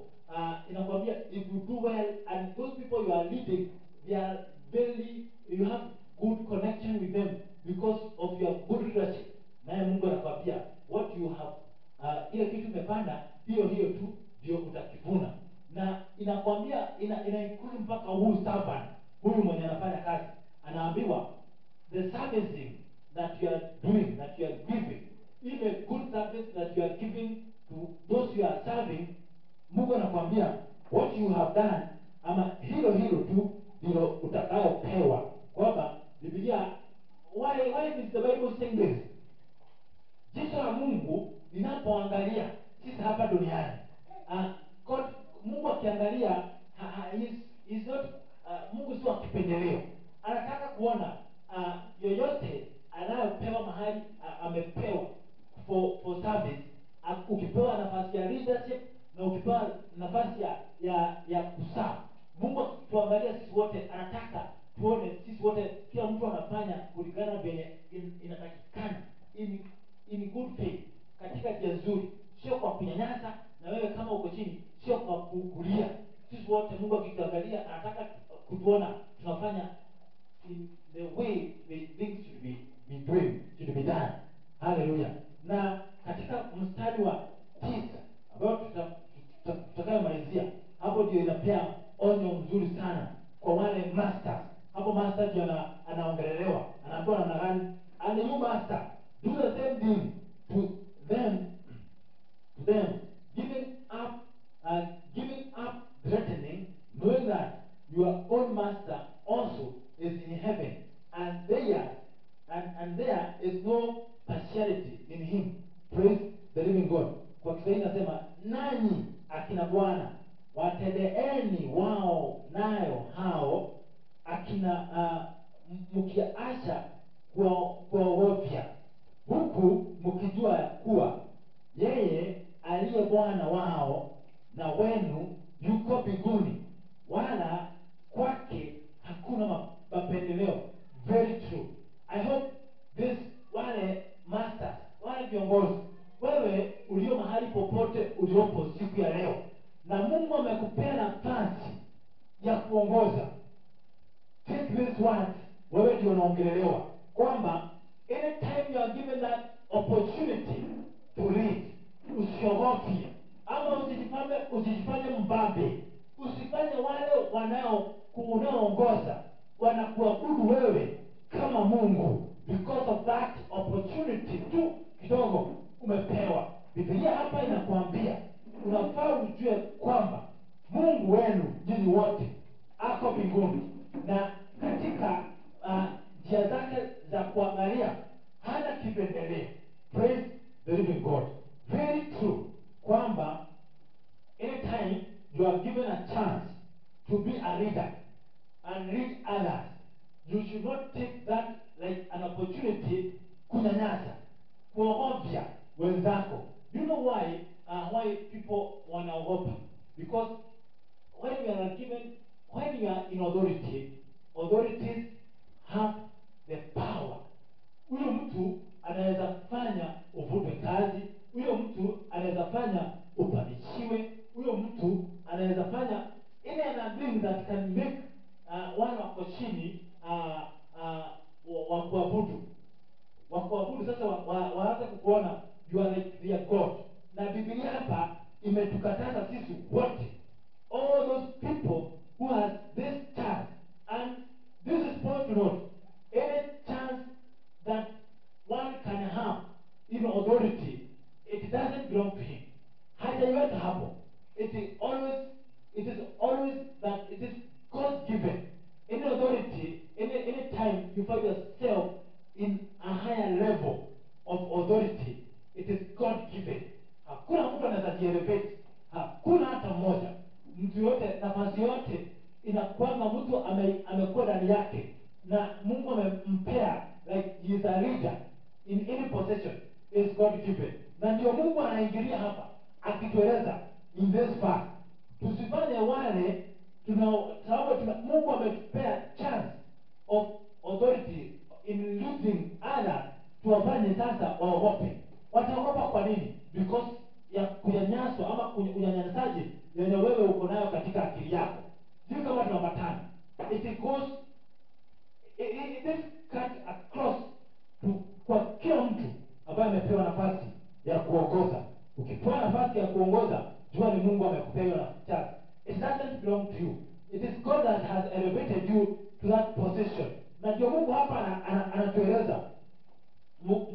Inakwambia if you do well and those people you are leading, they are you have good connection with them because of your good leadership. Naye Mungu anakwambia what you have, ile kitu umepanda hiyo tu ndio utakivuna. inakwambia ina include mpaka huyu servant, huyu mwenye anafanya kazi. Anaambiwa the servicing that you are doing, that you are giving, ile good service that you are giving to those you are serving, Mungu anakuambia what you have done, ama hilo tu ndilo utakayopewa. Kwamba Biblia, why is the Bible saying this? Jicho la Mungu linapoangalia sisi hapa duniani, God, Mungu akiangalia is not Mungu sio akipendeleo. Anataka kuona yoyote anayopewa mahali amepewa for service. Ukipewa nafasi ya leadership na ukipewa nafasi ya kusaa, Mungu akituangalia sisi wote anataka tuone sisi wote, kila mtu anafanya kulingana venye inatakikana, in good faith, katika njia nzuri, sio kwa kunyanyasa, na wewe kama uko chini sio kwa kukulia. Sisi wote Mungu akituangalia anataka kutuona tunafanya in the way the things should be done. Hallelujah. Na katika mstari wa 9 ambao tutakayomalizia hapo, ndio inapea onyo mzuri sana kwa wale masters. Hapo master ndio anaongelelewa, anaambiwa namna gani? And you master, do the same thing to them, giving up threatening, knowing that your own master also is in heaven, and there is no partiality in him. Praise the living God. Kwa Kiswahili nasema, nanyi akina bwana watendeeni wao nayo hao akina mkiacha kuwaogofya, huku mkijua ya kuwa yeye aliye Bwana wao na wenu yuko mbinguni, wala kwake hakuna mapendeleo. Very true. I hope this, wale masters, wale viongozi, wewe ulio mahali popote uliopo siku ya leo, na Mungu amekupea nafasi ya kuongoza, take this word, wewe ndio unaongelelewa, kwamba anytime you are given that opportunity to lead, usiogofie ama usijifanye mbabe. Usifanye wale unaoongoza wanakuabudu wewe kama Mungu because of that opportunity tu kidogo umepewa. Biblia hapa inakuambia unafaa ujue kwamba Mungu wenu nyinyi wote ako mbinguni, na katika njia zake za kuangalia hana kipendeleo. Praise the living God. Very true kwamba anytime you are given a chance to be a leader and lead others, you should not take that like an opportunity kunyanyasa, kuogofya wenzako. You know why people wanaogopa? Because when you are in authority, authorities have the power. Huyo mtu anaweza fanya uvutwe kazi, huyo mtu anaweza fanya upandishiwe, huyo mtu anaweza fanya any thing that can make wale wako chini wakuabudu. Sasa waanze kukuona you are like their God. Na Biblia hapa imetukataza sisi wote, all those people who has this chance, and this is point to note, any chance that one can have in authority, it doesn't belong to him. Hajaiweka hapo. It is always that it is God given. Any authority, any time you find yourself in a higher level of authority, it is God given. Hakuna mtu anaweza jielevate, hakuna hata mmoja. Mtu yote, nafasi yote inakuanga mtu amekuwa ndani yake, na Mungu amempea like he is a leader in any position, is God given. Na ndio Mungu anaingilia hapa akitueleza in this verse, tusifanye wale sababu Mungu ametupea chance of authority in leading others, tuwafanye sasa waogope. Wataogopa kwa nini? Because ya kunyanyaswa ama unyanyasaji yenye wewe uko nayo katika akili yako. Sio kama tunapatana. It goes, it is cut across to kwa kila mtu ambaye amepewa nafasi ya kuongoza. Ukipewa nafasi ya kuongoza, jua ni Mungu amekupea hiyo chance. It doesn't belong to you. It is God that has elevated you to that position. Na ndio Mungu hapa anatueleza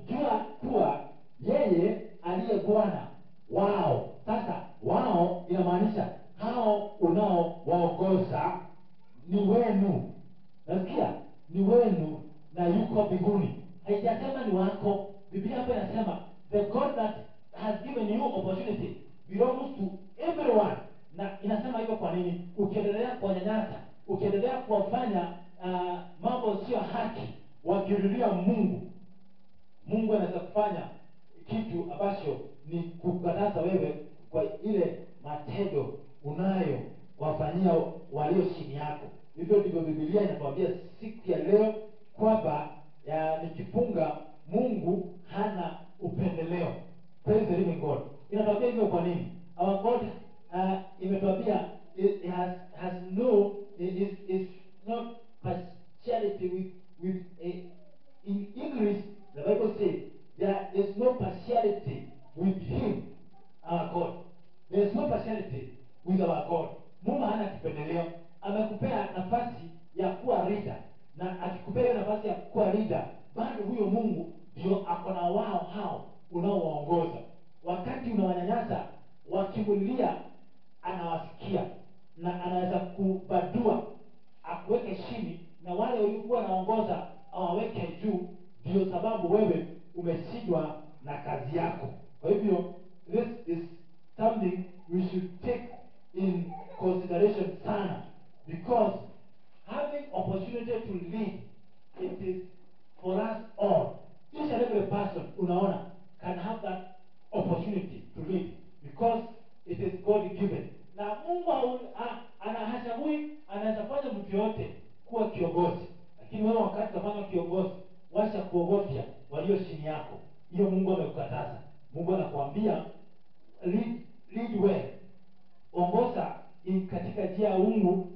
jua kuwa yeye aliye Bwana wao. Sasa wao inamaanisha hao unaowaongoza ni wenu. Nasikia ni wenu na yuko mbinguni. Haijasema ni wako. Biblia hapa inasema the God that has given you opportunity belongs to everyone. Na inasema hivyo kwa nini? Ukiendelea kuwanyanyasa, ukiendelea kuwafanya mambo sio haki, wakirudia Mungu, Mungu anaweza kufanya kitu ambacho ni kukataza wewe kwa ile matendo unayo wafanyia walio chini yako. Hivyo ndivyo Biblia inatuambia siku ya leo kwamba nikifunga Mungu hana upendeleo. Praise the living God. Inatuambia hivyo kwa nini? Our God imetuambia has no is not partiality with in English the Bible says there is no partiality with him, our God. There is no partiality with our God. Mungu hana kipendeleo. Amekupea nafasi ya kuwa leader, na akikupea hiyo nafasi ya kuwa leader, bado huyo Mungu ndio akona wao hao unaowaongoza. Wakati unawanyanyasa wakimulia, anawasikia na anaweza kubadua akuweke chini, na wale waliokuwa naongoza awaweke juu. Ndio sababu wewe umeshindwa na kazi yako. Kwa hivyo this is something we should take in consideration sana, because having opportunity to lead, it is for us all. Each and every person unaona can have that opportunity to lead, because it is God given. Na Mungu hachagui, anaweza fanya mtu yote kuwa kiongozi, lakini wewe wakati utafanya kiongozi, wacha kuogofya walio chini yako. Hiyo Mungu amekukataza. Mungu anakuambia lead well, ongoza katika njia ya Mungu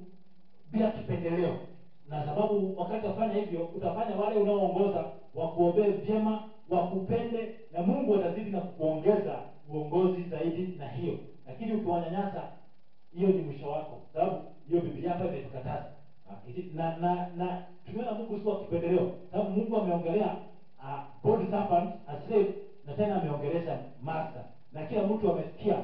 bila kipendeleo. Na sababu wakati utafanya hivyo, utafanya wale unaoongoza wakuombee vyema, wakupende, na Mungu atazidi na kukuongeza uongozi zaidi na hiyo. Lakini ukiwanyanyasa, hiyo ni mwisho wako, sababu hiyo Biblia hapa imetukataza. Na tumeona Mungu sio kipendeleo, sababu Mungu ameongelea bond servant as slave, na tena ameongelesha master, na kila mtu amesikia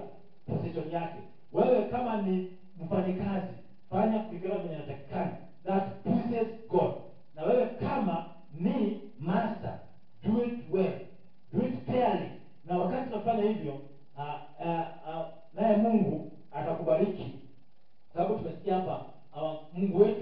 position yake. Wewe kama ni mfanyikazi, fanya kulingana venye inatakikana, that pleases God. Na wewe kama ni master, do it well, do it fairly. Na wakati unafanya hivyo, naye Mungu atakubariki, sababu tumesikia hapa Mungu wetu